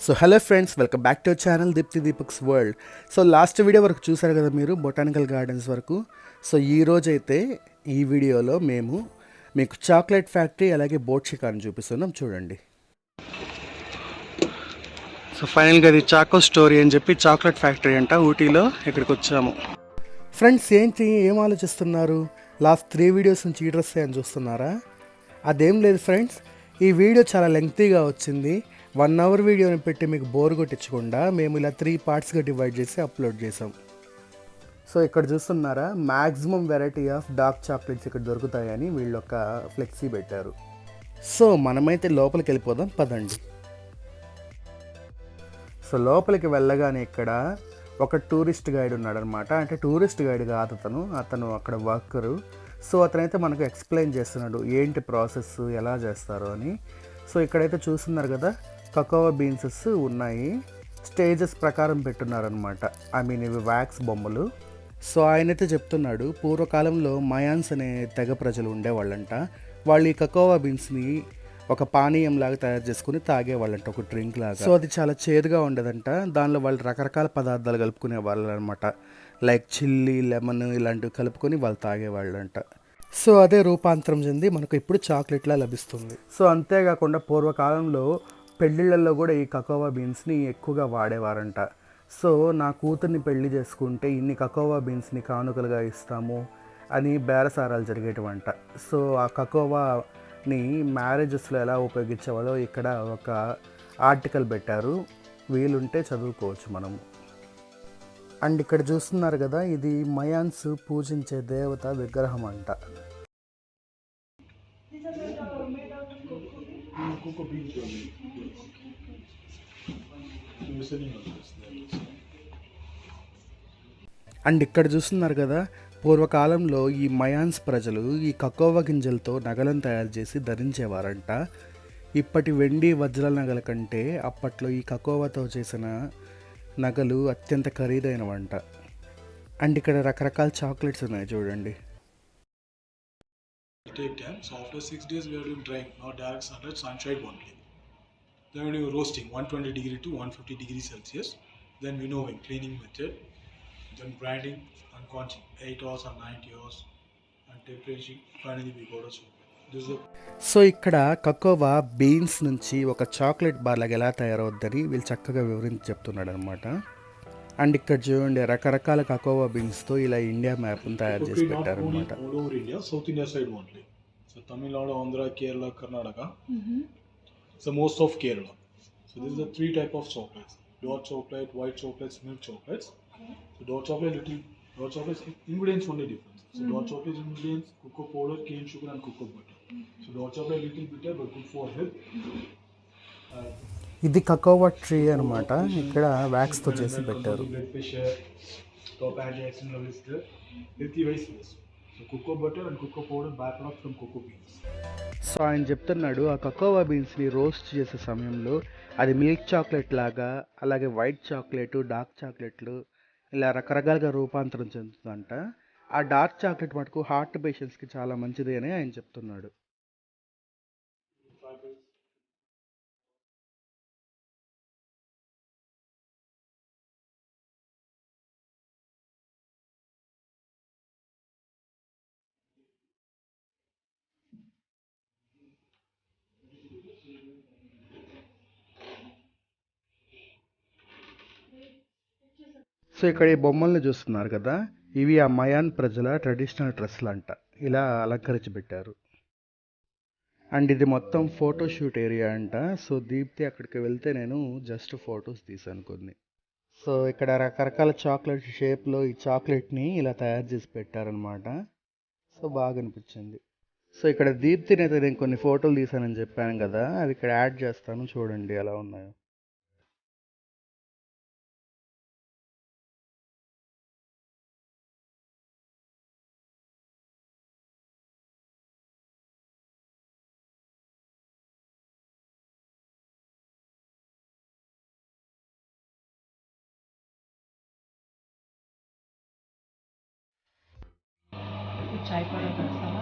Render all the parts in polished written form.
So hello friends, welcome back to our channel Deepti Deepak's world. So last video వరకు చూసారు కదా మీరు, బొటానికల్ గార్డెన్స్ వరకు. సో ఈ రోజైతే ఈ వీడియోలో మేము మీకు చాక్లెట్ ఫ్యాక్టరీ అలాగే బోట్ షికార్ని చూపిస్తున్నాం, చూడండి. సో ఫైనల్గా అది చాకో స్టోరీ అని చెప్పి చాక్లెట్ ఫ్యాక్టరీ అంట, ఊటీలో ఇక్కడికి వచ్చాము. ఫ్రెండ్స్ ఏం ఆలోచిస్తున్నారు? లాస్ట్ 3 వీడియోస్ నుంచి ఈ డ్రెస్ అని చూస్తున్నారా? అదేం లేదు ఫ్రెండ్స్, ఈ వీడియో చాలా లెంగ్తీగా వచ్చింది. 1 అవర్ వీడియోని పెట్టి మీకు బోర్ కొట్టించకుండా మేము ఇలా 3 పార్ట్స్గా డివైడ్ చేసి అప్లోడ్ చేసాం. సో ఇక్కడ చూస్తున్నారా, maximum variety of dark chocolates ఇక్కడ దొరుకుతాయని వీళ్ళు ఒక ఫ్లెక్సీ పెట్టారు. సో మనమైతే లోపలికి వెళ్ళిపోదాం, పదండి. సో లోపలికి వెళ్ళగానే ఇక్కడ ఒక టూరిస్ట్ గైడ్ ఉన్నాడనమాట. అంటే టూరిస్ట్ గైడ్ కాదు, అతను అక్కడ వర్కరు. సో అతనైతే మనకు ఎక్స్ప్లెయిన్ చేస్తున్నాడు ఏంటి ప్రాసెస్, ఎలా చేస్తారు అని. సో ఇక్కడైతే చూస్తున్నారు కదా, కకోవా బీన్సెస్ ఉన్నాయి, స్టేజెస్ ప్రకారం పెట్టున్నారనమాట. ఐ మీన్ ఇవి వ్యాక్స్ బొమ్మలు. సో ఆయనైతే చెప్తున్నాడు, పూర్వకాలంలో మయాన్స్ అనే తెగ ప్రజలు ఉండేవాళ్ళంట. వాళ్ళు ఈ కకోవా బీన్స్ని ఒక పానీయం లాగా తయారు చేసుకుని తాగేవాళ్ళంట, ఒక డ్రింక్ లాగా. సో అది చాలా చేదుగా ఉండదంట. దానిలో వాళ్ళు రకరకాల పదార్థాలు కలుపుకునే వాళ్ళు అనమాట. లైక్ చిల్లీ, లెమన్ ఇలాంటివి కలుపుకొని వాళ్ళు తాగేవాళ్ళంట. సో అదే రూపాంతరం చెంది మనకు ఇప్పుడు చాక్లెట్లా లభిస్తుంది. సో అంతేకాకుండా పూర్వకాలంలో పెళ్ళిళ్ళల్లో కూడా ఈ కకోవా బీన్స్ని ఎక్కువగా వాడేవారంట. సో నా కూతుర్ని పెళ్లి చేసుకుంటే ఇన్ని కకోవా బీన్స్ని కానుకలుగా ఇస్తాము అని బేరసారాలు జరిగేటివంట. సో ఆ కకోవాని మ్యారేజెస్లో ఎలా ఉపయోగించేవాళ్ళో ఇక్కడ ఒక ఆర్టికల్ పెట్టారు, వీలుంటే చదువుకోవచ్చు మనము. అండ్ ఇక్కడ చూస్తున్నారు కదా, ఇది మయాన్స్ పూజించే దేవత విగ్రహం అంట. అండ్ ఇక్కడ చూస్తున్నారు కదా, పూర్వకాలంలో ఈ మయాన్స్ ప్రజలు ఈ కకోవా గింజలతో నగలను తయారు చేసి ధరించేవారంట. ఇప్పటి వెండి వజ్రాల నగల కంటే అప్పట్లో ఈ కకోవాతో చేసిన నగలు అత్యంత ఖరీదైనవంట. అండ్ ఇక్కడ రకరకాల చాక్లెట్స్ ఉన్నాయి చూడండి. Take time. So after 6 days we are doing drying, not direct sunlight, sunshine only. Then we do roasting 120 degree to 150 degree Celsius. Then winnowing, cleaning method. Then grinding and conching 8 hours or 90 hours. And temperature. Finally we go to chocolate. This is so ఇక్కడ cocoa beans నుంచి ఒక chocolate bar లాగా ఎలా తయారవుద్దని వీళ్ళు చక్కగా వివరించి చెప్తున్నాడు అనమాట. అండ్ ఇక్కడ చూడండి, రకరకాల కకోవా బీన్స్తో ఇలా ఇండియా మ్యాప్ని తయారు చేసి పెట్టారనమాట. all over India, South India side only. So Tamil Nadu, Andhra, Kerala, Karnataka. So most of Kerala. So this is the 3 type of chocolates: dark chocolate, white chocolates, milk chocolates. So dark chocolate ingredients only difference. So dark chocolate ingredients: cocoa powder, cane sugar, and cocoa butter. So dark chocolate little bitter but good for health. ఇది cocoa tree అనమాట. ఇక్కడ వ్యాక్స్తో చేసి పెట్టారు. Blood pressure, top antioxidant levels healthy wise. So cocoa butter and cocoa powder byproduct from cocoa beans. So ఆయన చెప్తున్నాడు, ఆ cocoa బీన్స్ని roast చేసే సమయంలో అది మిల్క్ చాక్లెట్ లాగా, అలాగే వైట్ చాక్లెట్, డార్క్ చాక్లెట్లు ఇలా రకరకాలుగా రూపాంతరం చెందుతుందంట. ఆ డార్క్ చాక్లెట్ మటుకు హార్ట్ పేషెంట్స్కి చాలా మంచిది అని ఆయన చెప్తున్నాడు. సో ఇక్కడ ఈ బొమ్మల్ని చూస్తున్నారు కదా, ఇవి ఆ మయాన్ ప్రజల ట్రెడిషనల్ డ్రెస్సులు అంట, ఇలా అలంకరించి పెట్టారు. అండ్ ఇది మొత్తం ఫోటోషూట్ ఏరియా అంట. సో దీప్తి అక్కడికి వెళ్తే నేను జస్ట్ ఫొటోస్ తీసాను కొన్ని. సో ఇక్కడ రకరకాల చాక్లెట్ షేప్లో ఈ చాక్లెట్ని ఇలా తయారు చేసి పెట్టారనమాట. సో బాగా అనిపించింది. సో ఇక్కడ దీప్తిని అయితే నేను కొన్ని ఫోటోలు తీసానని చెప్పాను కదా, అవి ఇక్కడ యాడ్ చేస్తాను, చూడండి ఎలా ఉన్నాయో. चाय पड़ा था साला।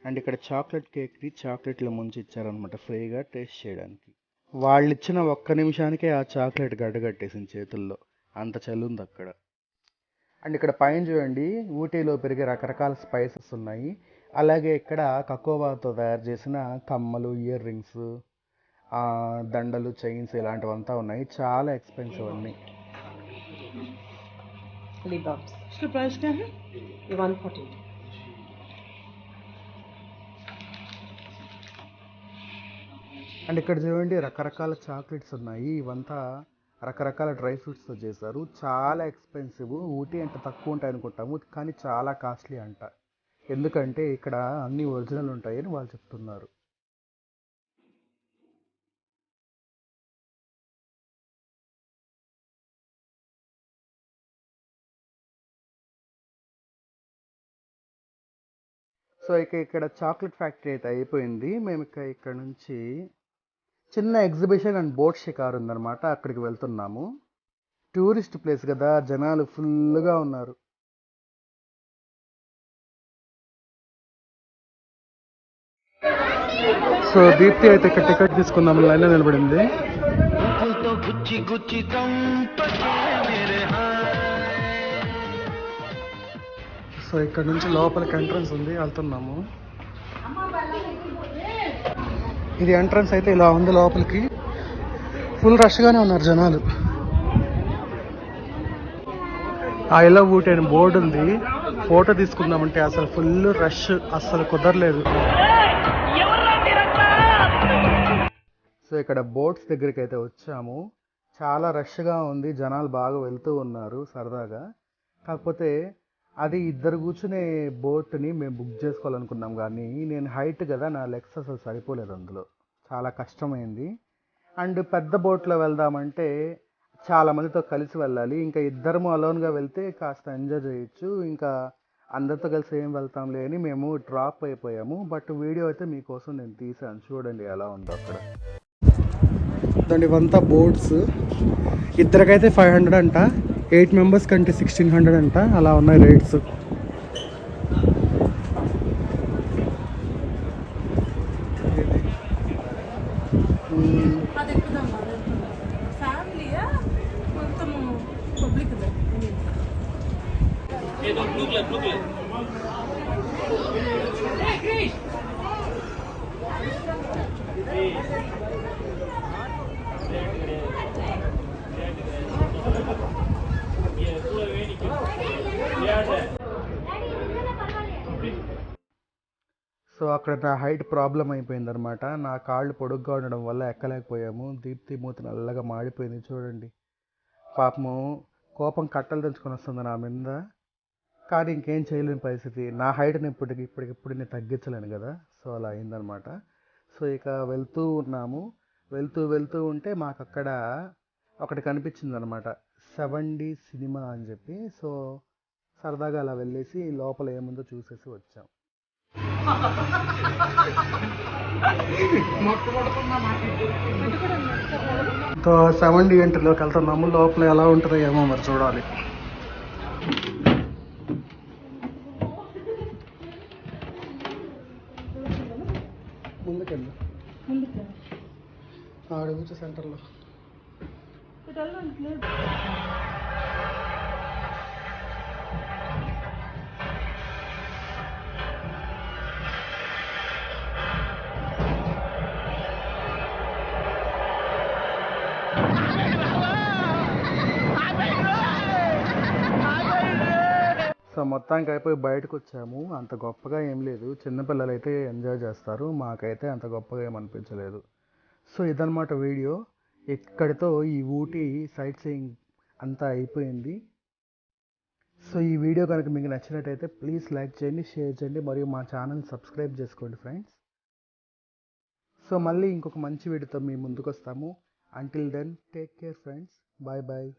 అండ్ ఇక్కడ చాక్లెట్ కేక్ని చాక్లెట్లో ముంచి ఇచ్చారనమాట ఫ్రీగా టేస్ట్ చేయడానికి. వాళ్ళు ఇచ్చిన ఒక్క నిమిషానికే ఆ చాక్లెట్ గడ్డగట్టేసింది చేతుల్లో, అంత చల్లుంది అక్కడ. అండ్ ఇక్కడ పైన చూడండి ఊటీలో పెరిగే రకరకాల స్పైసెస్ ఉన్నాయి. అలాగే ఇక్కడ కకోవాతో తయారు చేసిన కమ్మలు, ఇయర్ రింగ్స్, దండలు, చైన్స్ ఇలాంటివంతా ఉన్నాయి. చాలా ఎక్స్పెన్సివ్ అన్నీ. इसका प्राइस क्या है? ये 140. అండ్ ఇక్కడ చూడండి రకరకాల చాక్లెట్స్ ఉన్నాయి. ఇవంతా రకరకాల డ్రై ఫ్రూట్స్తో చేశారు. చాలా ఎక్స్పెన్సివ్. ఊటీ అంటే తక్కువ ఉంటాయి అనుకుంటాము, కానీ చాలా కాస్ట్లీ అంట. ఎందుకంటే ఇక్కడ అన్నీ ఒరిజినల్ ఉంటాయని వాళ్ళు చెప్తున్నారు. సో ఇక ఇక్కడ చాక్లెట్ ఫ్యాక్టరీ అయితే అయిపోయింది. మేము ఇక్కడ నుంచి చిన్న ఎగ్జిబిషన్ అండ్ బోట్ షికార్ ఉందన్నమాట, అక్కడికి వెళ్తున్నాము. టూరిస్ట్ ప్లేస్ కదా, జనాలు ఫుల్గా ఉన్నారు. సో దీప్తి అయితే ఇక్కడ టికెట్ తీసుకుందాం లైన్లో నిలబడింది. సో ఇక్కడ నుంచి లోపలికి ఎంట్రన్స్ ఉంది, వెళ్తున్నాము. ఇది ఎంట్రన్స్ అయితే ఇలా ఉంది. లోపలికి ఫుల్ రష్గానే ఉన్నారు జనాలు. ఐ లవ్ ఊటీ అని బోర్డు ఉంది, ఫోటో తీసుకుందామంటే అసలు ఫుల్ రష్, అస్సలు కుదరలేదు. సో ఇక్కడ బోట్స్ దగ్గరికి అయితే వచ్చాము. చాలా రష్గా ఉంది, జనాలు బాగా వెళ్తూ ఉన్నారు సరదాగా. కాకపోతే అది ఇద్దరు కూర్చునే బోట్ని మేము బుక్ చేసుకోవాలనుకున్నాం, కానీ నేను హైట్ కదా, నా లెగ్స్ అసలు సరిపోలేదు, అందులో చాలా కష్టమైంది. అండ్ పెద్ద బోట్లో వెళ్దామంటే చాలా మందితో కలిసి వెళ్ళాలి. ఇంకా ఇద్దరము అలోన్గా వెళ్తే కాస్త ఎంజాయ్ చేయొచ్చు, ఇంకా అందరితో కలిసి ఏం వెళ్తాంలే అని మేము డ్రాప్ అయిపోయాము. బట్ వీడియో అయితే మీకోసం నేను తీసాను, చూడండి ఎలా ఉందో అక్కడ. దాని ఇవంతా బోట్స్, ఇద్దరికైతే 500 అంట, 8 మెంబర్స్ కంటే 1600 అంట, అలా ఉన్నాయి రేట్స్. సో అక్కడ నా హైట్ ప్రాబ్లం అయిపోయింది అనమాట. నా కాళ్ళు పొడుగ్గా ఉండడం వల్ల ఎక్కలేకపోయాము. దీప్తి మూతి నల్లగా మాడిపోయింది చూడండి. పాపము కోపం కట్టలు తెంచుకొని వస్తుంది నా మీద, కానీ ఇంకేం చేయలేని పరిస్థితి. నా హైట్ని ఇప్పటికిప్పుడు నేను తగ్గించలేను కదా, సో అలా అయిందనమాట. సో ఇక వెళ్తూ ఉన్నాము. వెళ్తూ ఉంటే మాకు అక్కడ ఒకటి కనిపించింది అనమాట, 7D సినిమా అని చెప్పి. సో సరదాగా అలా వెళ్ళేసి లోపల ఏముందో చూసేసి వచ్చాం. సో 7D ఎంట్రీలోకి వెళ్తున్నాము. లోపల ఎలా ఉంటుందో ఏమో మరి చూడాలి. ముందుకెళ్ళు, ఆడ కూర్చో సెంటర్లో. సో మొత్తానికి అయిపోయి బయటకు వచ్చాము. అంత గొప్పగా ఏం లేదు, చిన్నపిల్లలు అయితే ఎంజాయ్ చేస్తారు, మాకైతే అంత గొప్పగా ఏం అనిపించలేదు. సో ఇదన్నమాట వీడియో. ఇక్కడితో ఈ ఊటీ సైట్ సీయింగ్ అంతా అయిపోయింది. సో ఈ వీడియో కనుక మీకు నచ్చినట్టయితే ప్లీజ్ లైక్ చేయండి, షేర్ చేయండి, మరియు మా ఛానల్ సబ్స్క్రైబ్ చేసుకోండి ఫ్రెండ్స్. సో మళ్ళీ ఇంకొక మంచి వీడియోతో మీ ముందుకు వస్తాము. Until then take care friends, bye bye.